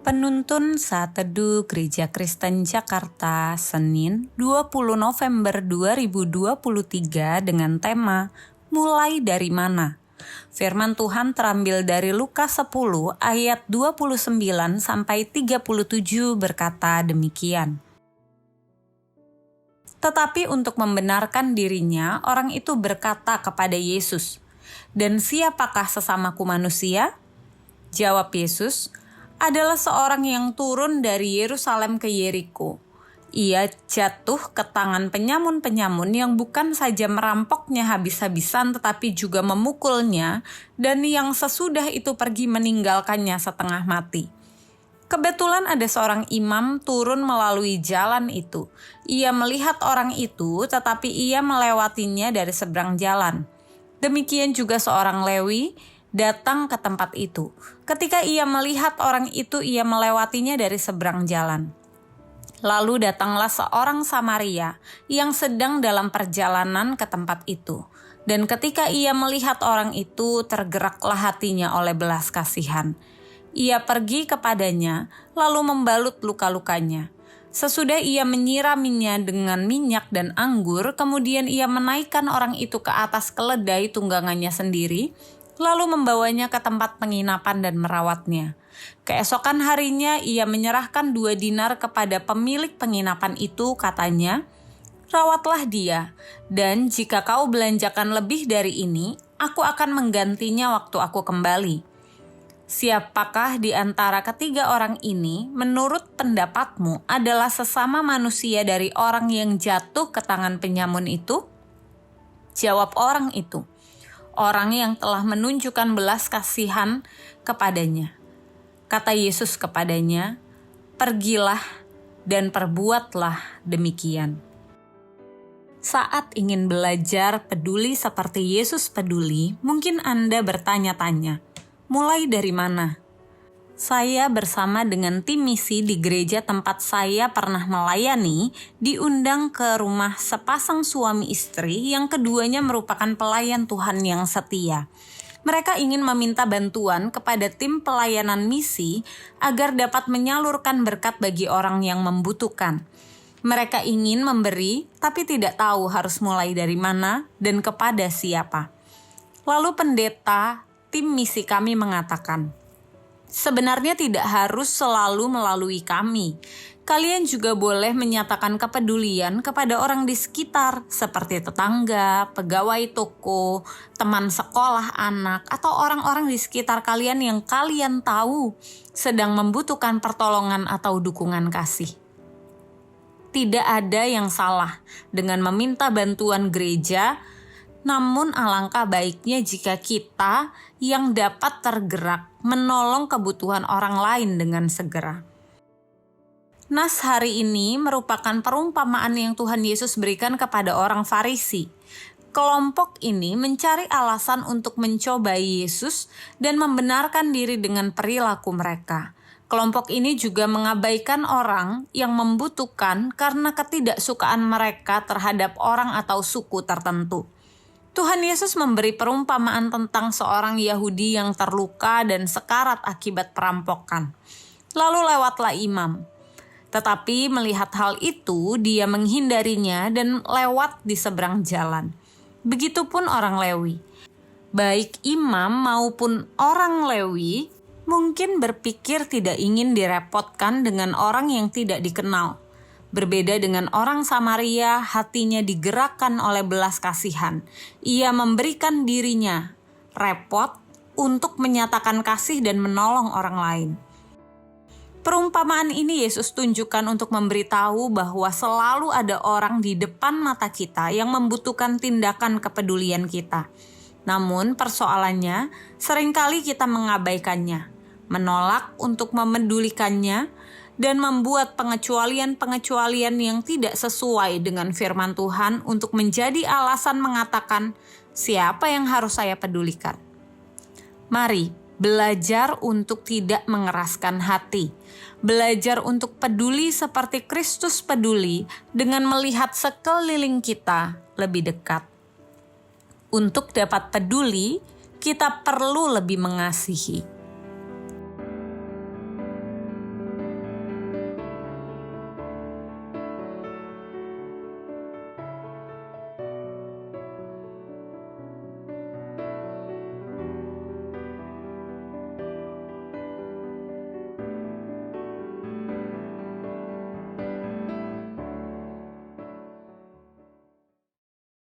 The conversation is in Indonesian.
Penuntun Saat Teduh Gereja Kristen Jakarta, Senin 20 November 2023 dengan tema Mulai dari mana? Firman Tuhan terambil dari Lukas 10 ayat 29 sampai 37 berkata demikian. Tetapi untuk membenarkan dirinya, orang itu berkata kepada Yesus, "Dan siapakah sesamaku manusia?" Jawab Yesus, "Adalah seorang yang turun dari Yerusalem ke Yeriko. Ia jatuh ke tangan penyamun-penyamun yang bukan saja merampoknya habis-habisan tetapi juga memukulnya, dan yang sesudah itu pergi meninggalkannya setengah mati. Kebetulan ada seorang imam turun melalui jalan itu. Ia melihat orang itu, tetapi ia melewatinya dari seberang jalan. Demikian juga seorang Lewi datang ke tempat itu. Ketika ia melihat orang itu, ia melewatinya dari seberang jalan. Lalu datanglah seorang Samaria yang sedang dalam perjalanan ke tempat itu. Dan ketika ia melihat orang itu, tergeraklah hatinya oleh belas kasihan. Ia pergi kepadanya, lalu membalut luka-lukanya. Sesudah ia menyiraminya dengan minyak dan anggur, kemudian ia menaikkan orang itu ke atas keledai tunggangannya sendiri, lalu membawanya ke tempat penginapan dan merawatnya. Keesokan harinya ia menyerahkan 2 dinar kepada pemilik penginapan itu, katanya, "Rawatlah dia, dan jika kau belanjakan lebih dari ini, aku akan menggantinya waktu aku kembali." Siapakah di antara ketiga orang ini menurut pendapatmu adalah sesama manusia dari orang yang jatuh ke tangan penyamun itu? Jawab orang itu, "Orang yang telah menunjukkan belas kasihan kepadanya." Kata Yesus kepadanya, "Pergilah dan perbuatlah demikian." Saat ingin belajar peduli seperti Yesus peduli, mungkin Anda bertanya-tanya, mulai dari mana? Saya bersama dengan tim misi di gereja tempat saya pernah melayani, diundang ke rumah sepasang suami istri yang keduanya merupakan pelayan Tuhan yang setia. Mereka ingin meminta bantuan kepada tim pelayanan misi agar dapat menyalurkan berkat bagi orang yang membutuhkan. Mereka ingin memberi, tapi tidak tahu harus mulai dari mana dan kepada siapa. Lalu pendeta tim misi kami mengatakan, "Sebenarnya tidak harus selalu melalui kami. Kalian juga boleh menyatakan kepedulian kepada orang di sekitar, seperti tetangga, pegawai toko, teman sekolah anak, atau orang-orang di sekitar kalian yang kalian tahu sedang membutuhkan pertolongan atau dukungan kasih." Tidak ada yang salah dengan meminta bantuan gereja, namun alangkah baiknya jika kita yang dapat tergerak menolong kebutuhan orang lain dengan segera. Nas hari ini merupakan perumpamaan yang Tuhan Yesus berikan kepada orang Farisi. Kelompok ini mencari alasan untuk mencobai Yesus dan membenarkan diri dengan perilaku mereka. Kelompok ini juga mengabaikan orang yang membutuhkan karena ketidaksukaan mereka terhadap orang atau suku tertentu. Tuhan Yesus memberi perumpamaan tentang seorang Yahudi yang terluka dan sekarat akibat perampokan. Lalu lewatlah imam. Tetapi melihat hal itu, dia menghindarinya dan lewat di seberang jalan. Begitupun orang Lewi. Baik imam maupun orang Lewi mungkin berpikir tidak ingin direpotkan dengan orang yang tidak dikenal. Berbeda dengan orang Samaria, hatinya digerakkan oleh belas kasihan. Ia memberikan dirinya repot untuk menyatakan kasih dan menolong orang lain. Perumpamaan ini Yesus tunjukkan untuk memberitahu bahwa selalu ada orang di depan mata kita yang membutuhkan tindakan kepedulian kita. Namun persoalannya, seringkali kita mengabaikannya, menolak untuk memedulikannya, dan membuat pengecualian-pengecualian yang tidak sesuai dengan firman Tuhan untuk menjadi alasan mengatakan, "Siapa yang harus saya pedulikan?" Mari belajar untuk tidak mengeraskan hati. Belajar untuk peduli seperti Kristus peduli dengan melihat sekeliling kita lebih dekat. Untuk dapat peduli, kita perlu lebih mengasihi.